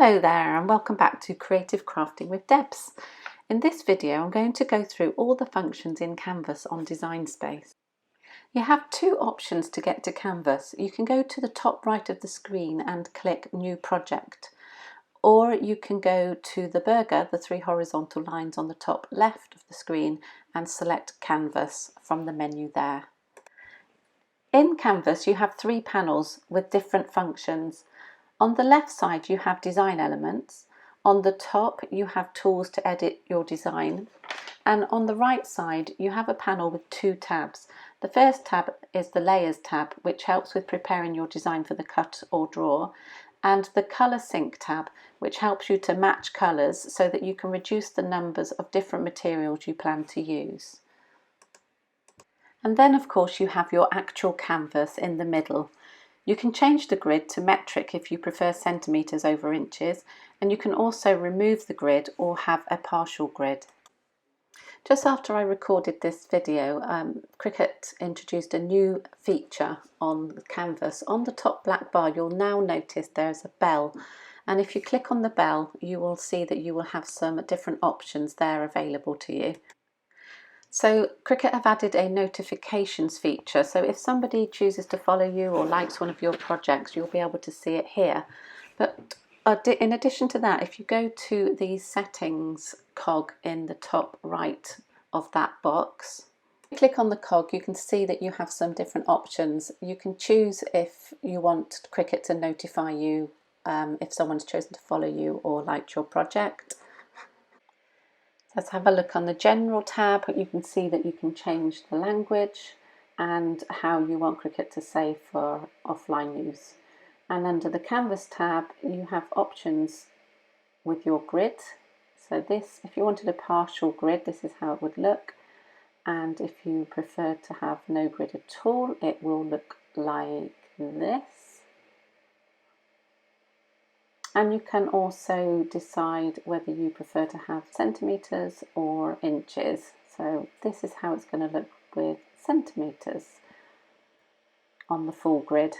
Hello there and welcome back to Creative Crafting with Debs. In this video I'm going to go through all the functions in Canvas on Design Space. You have two options to get to Canvas. You can go to the top right of the screen and click New Project, or you can go to the burger, the three horizontal lines on the top left of the screen, and select Canvas from the menu there. In Canvas you have three panels with different functions. On the left side you have design elements, on the top you have tools to edit your design, and on the right side you have a panel with two tabs. The first tab is the Layers tab, which helps with preparing your design for the cut or draw, and the Colour Sync tab, which helps you to match colours so that you can reduce the numbers of different materials you plan to use. And then of course you have your actual canvas in the middle. You can change the grid to metric if you prefer centimetres over inches, and you can also remove the grid or have a partial grid. Just after I recorded this video, Cricut introduced a new feature on the canvas. On the top black bar you'll now notice there's a bell, and if you click on the bell you will see that you will have some different options there available to you. So Cricut have added a notifications feature, so if somebody chooses to follow you or likes one of your projects, you'll be able to see it here. But in addition to that, if you go to the settings cog in the top right of that box, click on the cog, you can see that you have some different options. You can choose if you want Cricut to notify you if someone's chosen to follow you or liked your project. Let's have a look on the General tab. You can see that you can change the language and how you want Cricut to save for offline use. And under the Canvas tab you have options with your grid. So this, if you wanted a partial grid, this is how it would look, and if you prefer to have no grid at all, it will look like this. And you can also decide whether you prefer to have centimetres or inches. So this is how it's going to look with centimetres on the full grid.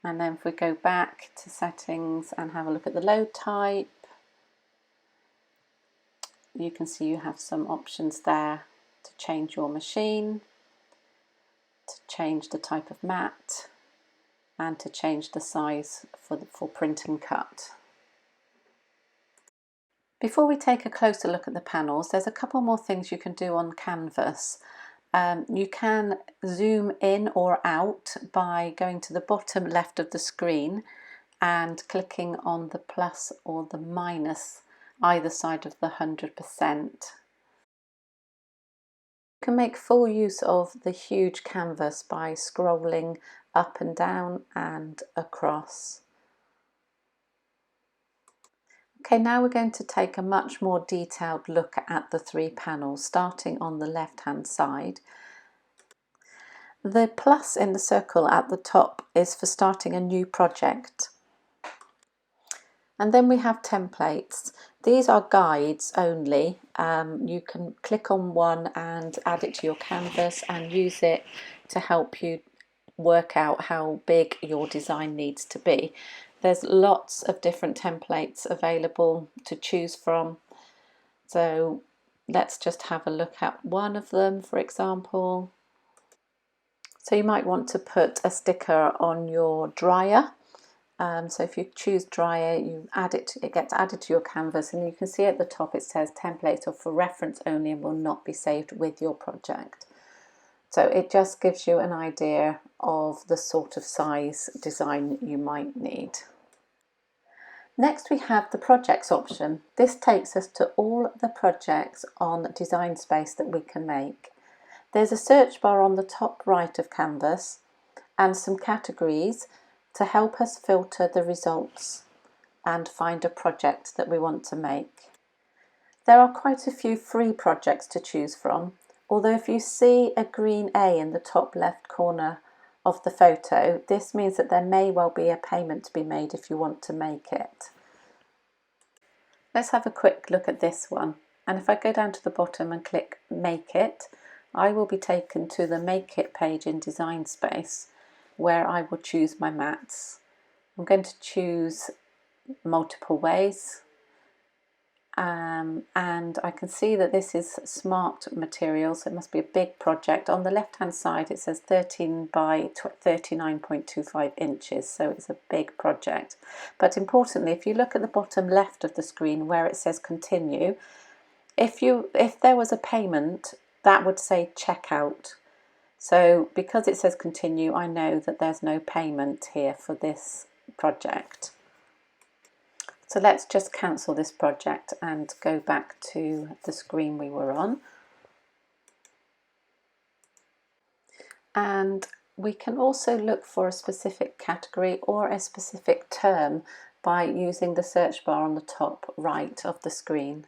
And then if we go back to settings and have a look at the load type, you can see you have some options there to change your machine, to change the type of mat, and to change the size for print and cut. Before we take a closer look at the panels, there's a couple more things you can do on Canvas. You can zoom in or out by going to the bottom left of the screen and clicking on the plus or the minus either side of the 100%. You can make full use of the huge canvas by scrolling up and down and across. Okay, now we're going to take a much more detailed look at the three panels, starting on the left hand side. The plus in the circle at the top is for starting a new project. And then we have templates. These are guides only. You can click on one and add it to your canvas and use it to help you work out how big your design needs to be. There's lots of different templates available to choose from. So let's just have a look at one of them, for example. So you might want to put a sticker on your dryer. So if you choose dryer, you add it, it gets added to your canvas, and you can see at the top it says templates are for reference only and will not be saved with your project. So it just gives you an idea of the sort of size design you might need. Next we have the projects option. This takes us to all the projects on Design Space that we can make. There's a search bar on the top right of Canvas and some categories to help us filter the results and find a project that we want to make. There are quite a few free projects to choose from, although if you see a green A in the top left corner of the photo, this means that there may well be a payment to be made if you want to make it. Let's have a quick look at this one, and if I go down to the bottom and click Make It, I will be taken to the Make It page in Design Space, where I will choose my mats. I'm going to choose multiple ways. And I can see that this is smart material, so it must be a big project. On the left hand side it says 13 by 39.25 inches, so it's a big project. But importantly, if you look at the bottom left of the screen where it says continue, if there was a payment, that would say checkout. So because it says continue, I know that there's no payment here for this project. So let's just cancel this project and go back to the screen we were on. And we can also look for a specific category or a specific term by using the search bar on the top right of the screen.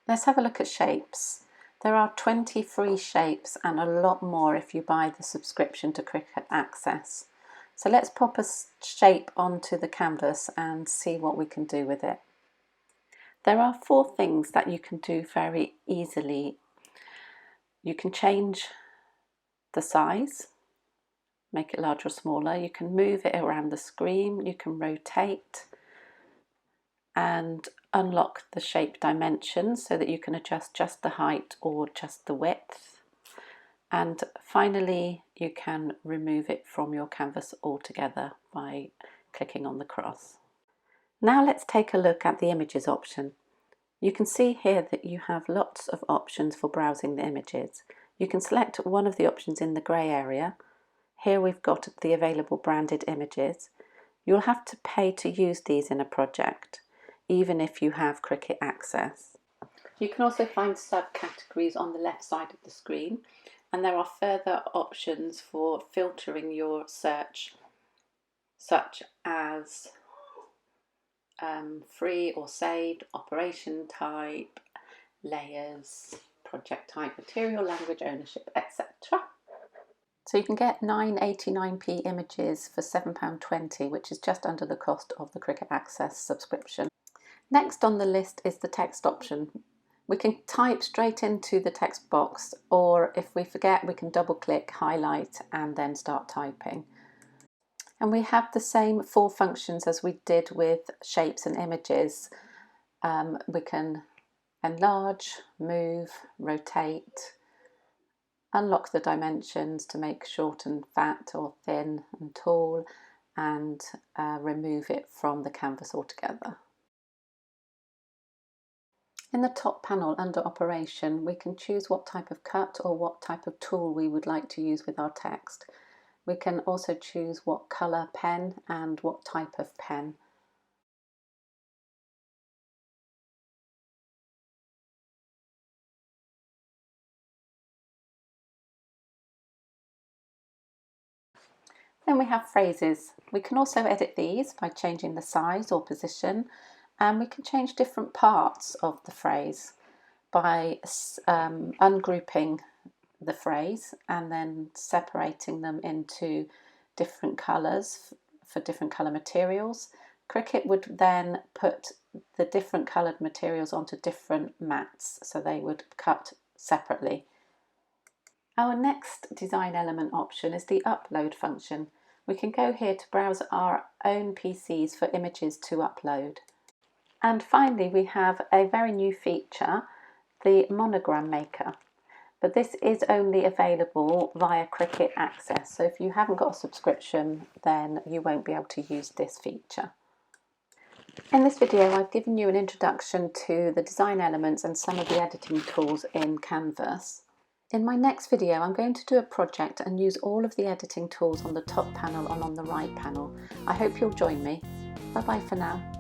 Let's have a look at shapes. There are 20 free shapes and a lot more if you buy the subscription to Cricut Access. So let's pop a shape onto the canvas and see what we can do with it. There are 4 things that you can do very easily. You can change the size, make it larger or smaller. You can move it around the screen. You can rotate and unlock the shape dimensions so that you can adjust just the height or just the width. And finally, you can remove it from your canvas altogether by clicking on the cross. Now let's take a look at the images option. You can see here that you have lots of options for browsing the images. You can select one of the options in the grey area. Here we've got the available branded images. You'll have to pay to use these in a project, even if you have Cricut Access. You can also find subcategories on the left side of the screen, and there are further options for filtering your search, such as free or saved, operation type, layers, project type, material, language, ownership, etc. So you can get 9.89p images for £7.20, which is just under the cost of the Cricut Access subscription. Next on the list is the text option. We can type straight into the text box, or if we forget, we can double click, highlight and then start typing. And we have the same 4 functions as we did with shapes and images. We can enlarge, move, rotate, unlock the dimensions to make short and fat or thin and tall, and remove it from the canvas altogether. In the top panel under Operation, we can choose what type of cut or what type of tool we would like to use with our text. We can also choose what colour pen and what type of pen. Then we have phrases. We can also edit these by changing the size or position, and we can change different parts of the phrase by ungrouping the phrase and then separating them into different colours for different colour materials. Cricut would then put the different coloured materials onto different mats, so they would cut separately. Our next design element option is the upload function. We can go here to browse our own PCs for images to upload. And finally, we have a very new feature, the Monogram Maker. But this is only available via Cricut Access, so if you haven't got a subscription, then you won't be able to use this feature. In this video, I've given you an introduction to the design elements and some of the editing tools in Canvas. In my next video, I'm going to do a project and use all of the editing tools on the top panel and on the right panel. I hope you'll join me. Bye bye for now.